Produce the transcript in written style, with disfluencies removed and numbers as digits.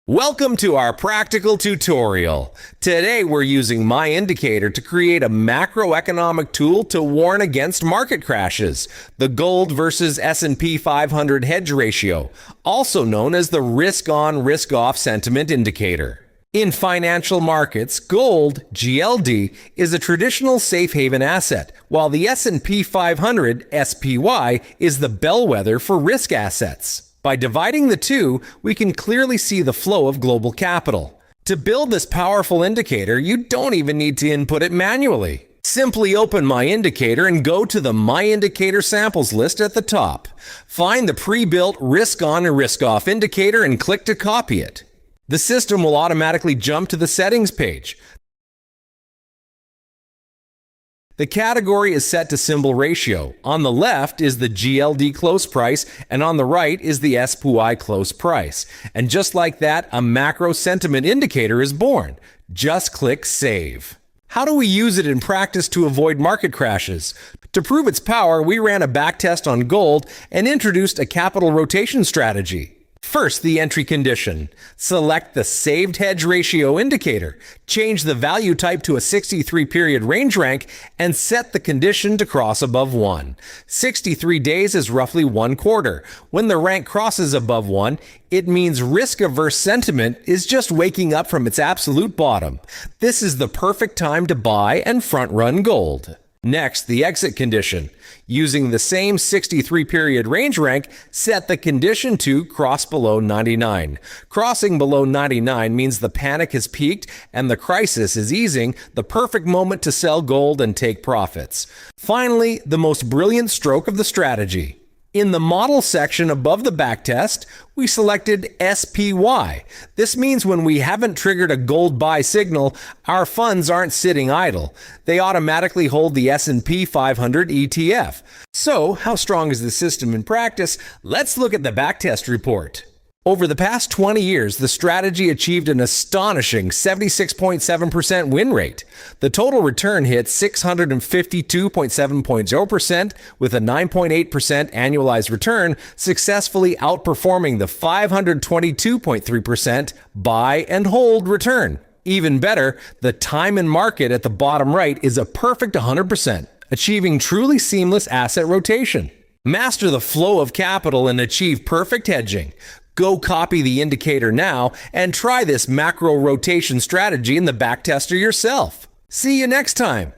Welcome to our practical tutorial. Today we're using MyIndicator to create a macroeconomic tool to warn against market crashes, the gold versus S&P 500 hedge ratio, also known as the risk-on, risk-off sentiment indicator. In financial markets, gold, GLD, is a traditional safe haven asset, while the S&P 500, SPY, is the bellwether for risk assets. By dividing the two, we can clearly see the flow of global capital. To build this powerful indicator, you don't even need to input it manually. Simply open MyIndicator and go to the MyIndicator samples list at the top. Find the pre-built risk-on and risk-off indicator and click to copy it. The system will automatically jump to the settings page. The category is set to symbol ratio. On the left is the GLD close price, and on the right is the SPY close price. And just like that, a macro sentiment indicator is born. Just click Save. How do we use it in practice to avoid market crashes? To prove its power, we ran a backtest on gold and introduced a capital rotation strategy. First, the entry condition. Select the Saved Hedge Ratio indicator, change the value type to a 63-period range rank, and set the condition to cross above 1. 63 days is roughly 1 quarter. When the rank crosses above 1, it means risk-averse sentiment is just waking up from its absolute bottom. This is the perfect time to buy and front-run gold. Next, the exit condition. Using the same 63-period range rank, set the condition to cross below 99. Crossing below 99 means the panic has peaked and the crisis is easing, the perfect moment to sell gold and take profits. Finally, the most brilliant stroke of the strategy. In the model section above the backtest, we selected SPY. This means when we haven't triggered a gold buy signal, our funds aren't sitting idle. They automatically hold the S&P 500 ETF. So, how strong is the system in practice? Let's look at the backtest report. Over the past 20 years, the strategy achieved an astonishing 76.7% win rate. The total return hit 652.7% with a 9.8% annualized return, successfully outperforming the 522.3% buy and hold return. Even better, the time in market at the bottom right is a perfect 100%, achieving truly seamless asset rotation. Master the flow of capital and achieve perfect hedging. Go copy the indicator now and try this macro rotation strategy in the backtester yourself. See you next time.